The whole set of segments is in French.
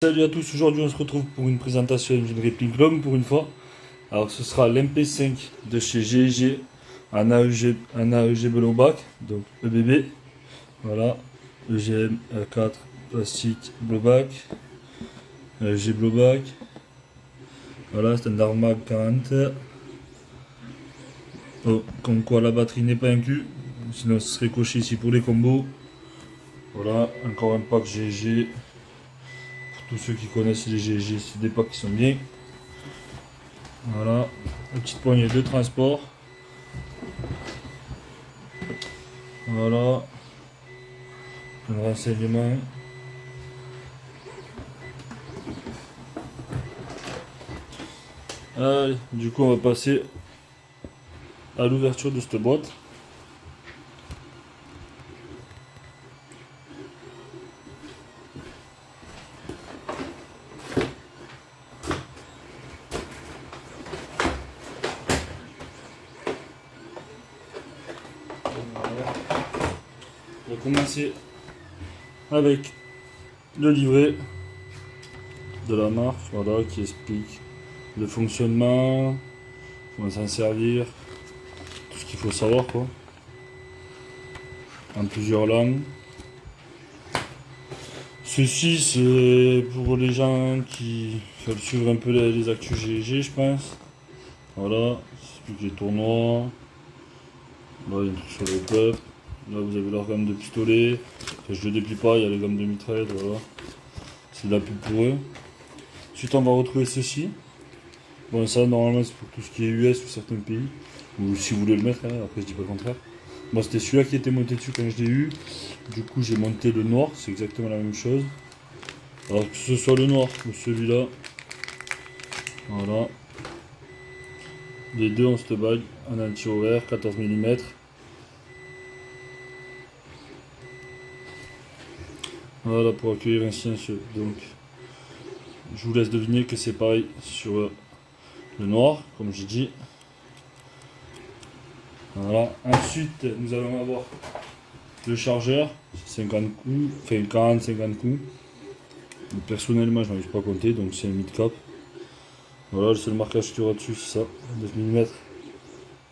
Salut à tous, aujourd'hui on se retrouve pour une présentation d'une réplique longue pour une fois. Alors ce sera l'MP5 de chez GEG en AEG Blowback, donc EBB. Voilà, EGM A4 plastique Blowback, AEG Blowback. Voilà, standard mag 40. Oh, comme quoi la batterie n'est pas inclue, sinon ce serait coché ici pour les combos. Voilà, encore un pack GEG. Tous ceux qui connaissent les GG, c'est des packs qui sont bien. Voilà, une petite poignée de transport. Voilà, un renseignement. Allez, du coup, on va passer à l'ouverture de cette boîte. On va commencer avec le livret de la marque, voilà, qui explique le fonctionnement, comment s'en servir, tout ce qu'il faut savoir, quoi, en plusieurs langues. Ceci, c'est pour les gens qui veulent suivre un peu les actus GG, je pense. Voilà, c'est explique les tournois. Là, il y a un truc sur le club. Là, vous avez leur gamme de pistolet. Enfin, je ne le déplie pas, il y a les gammes de mitraillettes, voilà. C'est de la pub pour eux. Ensuite, on va retrouver ceci. Bon, ça, normalement, c'est pour tout ce qui est US ou certains pays. Ou si vous voulez le mettre, hein, après, je dis pas le contraire. Moi, c'était celui-là qui était monté dessus quand je l'ai eu. Du coup, j'ai monté le noir, c'est exactement la même chose. Alors que ce soit le noir ou celui-là. Voilà. Les deux ont cette bague en anti-horaire, 14 mm. Voilà pour accueillir un silencieux. Donc, je vous laisse deviner que c'est pareil sur le noir, comme j'ai dit. Voilà. Ensuite, nous allons avoir le chargeur, 50 coups, enfin 40-50 coups. Personnellement, je n'arrive pas à compter, donc c'est un mid-cap. Voilà, le seul marquage qu'il y aura dessus, c'est ça, 9 mm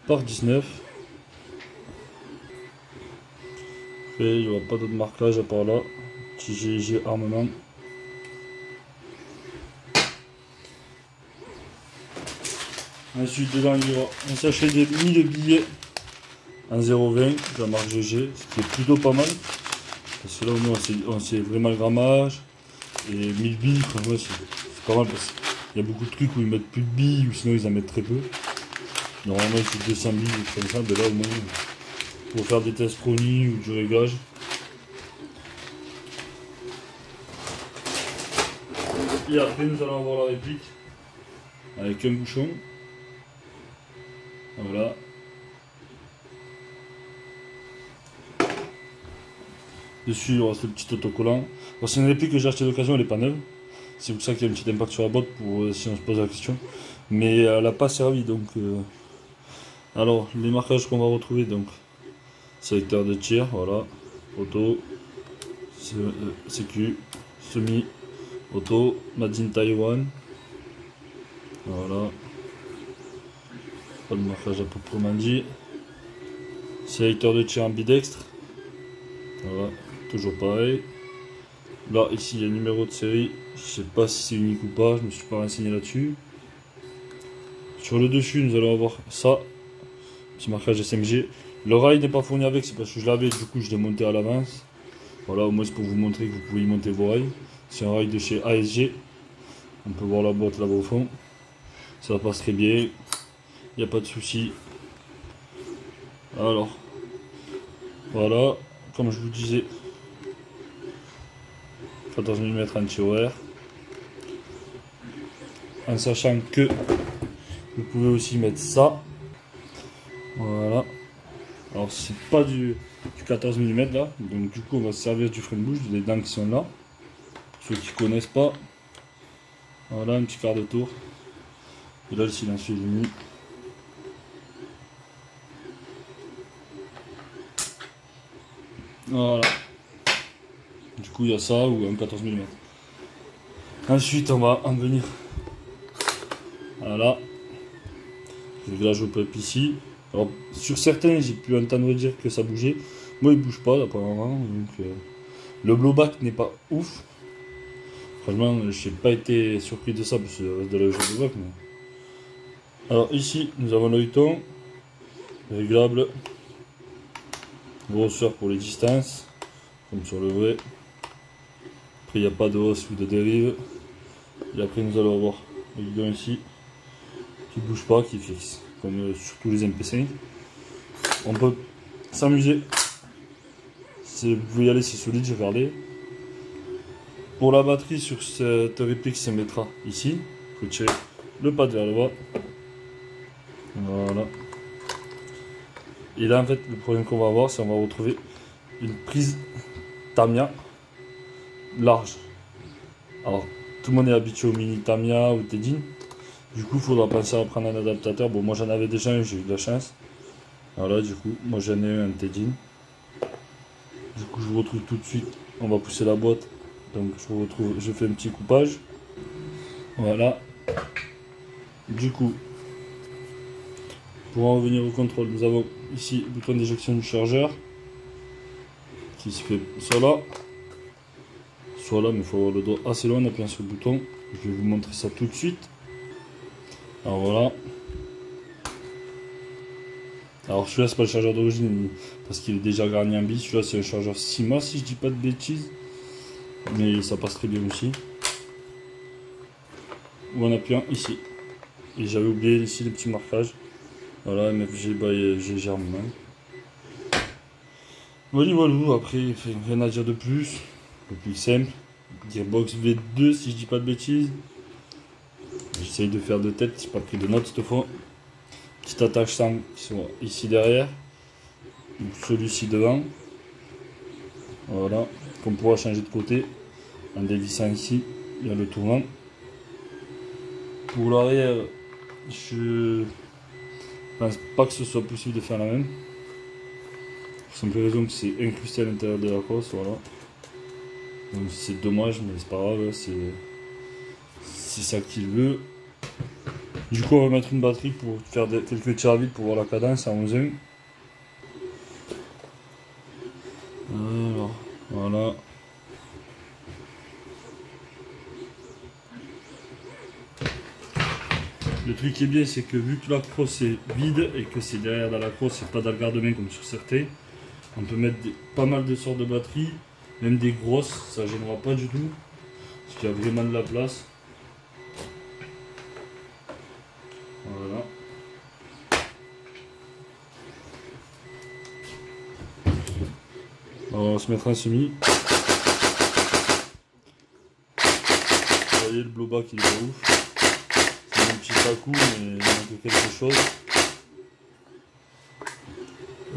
par 19. Après, il n'y aura pas d'autre marquage à part là. Petit GG armement. Ensuite, dedans, il y aura un sachet de 1000 billets en 0,20 de la marque GG, ce qui est plutôt pas mal. Parce que là, au moins, on sait vraiment le grammage. Et 1000 billes, franchement, c'est pas mal parce qu'il y a beaucoup de trucs où ils mettent plus de billes ou sinon ils en mettent très peu. Normalement, c'est 200 billes ou comme ça, mais là, au moins, pour faire des tests chronie ou du réglage. Et après, nous allons avoir la réplique avec un bouchon. Voilà. Dessus, il y aura ce petit autocollant. Bon, c'est une réplique que j'ai acheté d'occasion, elle n'est pas neuve. C'est pour ça qu'il y a un petit impact sur la boîte pour si on se pose la question. Mais elle n'a pas servi donc. Alors, les marquages qu'on va retrouver, donc sélecteur de tir, voilà, auto, sécu, semi, auto, Made in Taiwan, voilà, pas de marquage à proprement dit, sélecteur de tir ambidextre, voilà, toujours pareil. Là, ici, il y a le numéro de série, je sais pas si c'est unique ou pas, je me suis pas renseigné là-dessus. Sur le dessus, nous allons avoir ça, petit marquage SMG. Le rail n'est pas fourni avec, c'est parce que je l'avais, du coup je l'ai monté à l'avance. Voilà, au moins c'est pour vous montrer que vous pouvez y monter vos rails. C'est un rail de chez ASG. On peut voir la boîte là-bas au fond. Ça passe très bien, il n'y a pas de souci. Alors, voilà, comme je vous disais, 14 mm anti-horaire. En sachant que vous pouvez aussi mettre ça. Voilà. Alors c'est pas du 14 mm là, donc du coup on va se servir du frein de bouche, des dents qui sont là. Pour ceux qui connaissent pas. Voilà, un petit quart de tour. Et là le silencieux est mis. Voilà. Du coup il y a ça ou un 14 mm. Ensuite, on va en venir. Voilà. Réglage au peuple ici. Alors, sur certains, j'ai pu entendre dire que ça bougeait. Moi, il bouge pas, apparemment. Donc, le blowback n'est pas ouf. Franchement, je n'ai pas été surpris de ça parce que le reste de la jeu de blowback. Mais... Alors, ici, nous avons l'œilleton. Réglable. Grosseur pour les distances. Comme sur le vrai. Après, il n'y a pas de hausse ou de dérive. Et après, nous allons avoir le guidon ici. Qui ne bouge pas, qui est fixe. Comme sur tous les MP5. On peut s'amuser. Si vous voulez y aller, c'est solide, j'ai regardé. Pour la batterie, sur cette réplique, ça mettra ici. Il faut tirer le pad vers le bas. Voilà. Et là, en fait, le problème qu'on va avoir, c'est qu'on va retrouver une prise Tamiya large. Alors, tout le monde est habitué au mini Tamiya ou Teijin. Du coup, il faudra penser à prendre un adaptateur. Bon, moi, j'en avais déjà un, j'ai eu de la chance. Voilà, du coup, moi, j'en ai eu un Teijin. Du coup, je vous retrouve tout de suite. On va pousser la boîte. Donc, je vous retrouve. Je fais un petit coupage. Voilà. Du coup, pour en revenir au contrôle, nous avons ici le bouton d'éjection du chargeur qui se fait soit là, mais il faut avoir le doigt assez loin en appuyant sur le bouton. Je vais vous montrer ça tout de suite. Alors voilà. Alors celui-là, c'est pas le chargeur d'origine parce qu'il est déjà garni en bis. Celui-là, c'est un chargeur Syma si je dis pas de bêtises, mais ça passe très bien aussi. Ou en appuyant ici. Et j'avais oublié ici les petits marquages. Voilà, MFG by Germain. Voilà, après, rien à dire de plus. Le plus simple. Gearbox V2 si je dis pas de bêtises. J'essaye de faire de tête, j'ai pas pris de notes cette fois. Petite attache simple qui sont ici derrière. Celui-ci devant. Voilà. Qu'on pourra changer de côté. En dévissant ici, il y a le tournant. Pour l'arrière, je pense pas que ce soit possible de faire la même. Pour simple raison que c'est incrusté à l'intérieur de la crosse, voilà. Donc c'est dommage, mais c'est pas grave, c'est ça qu'il veut. Du coup, on va mettre une batterie pour faire quelques tirs à vide pour voir la cadence à 11 1. Alors, voilà. Le truc qui est bien, c'est que vu que la crosse est vide et que c'est derrière dans la crosse et pas dans le garde-main comme sur certains, on peut mettre pas mal de sortes de batteries, même des grosses, ça gênera pas du tout, parce qu'il y a vraiment de la place. Voilà. Alors on va se mettre en semi. Vous voyez, le blowback il est pas ouf. C'est un petit pas coup, mais il manque quelque chose.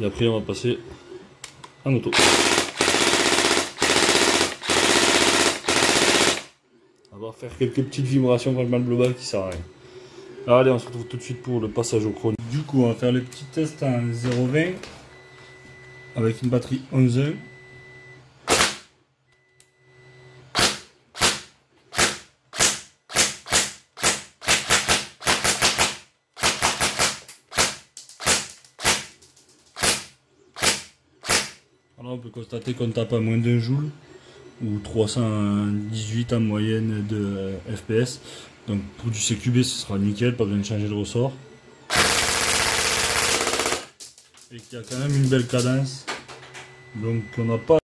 Et après on va passer en auto. On va faire quelques petites vibrations quand le blowback qui sert à rien. Alors allez, on se retrouve tout de suite pour le passage au chrono. Du coup, on va faire le petit test en 0,20 avec une batterie 11 1. Alors on peut constater qu'on tape à moins d'un joule ou 318 en moyenne de FPS. Donc pour du CQB ce sera nickel, pas besoin de changer de ressort. Et qu'il y a quand même une belle cadence. Donc on n'a pas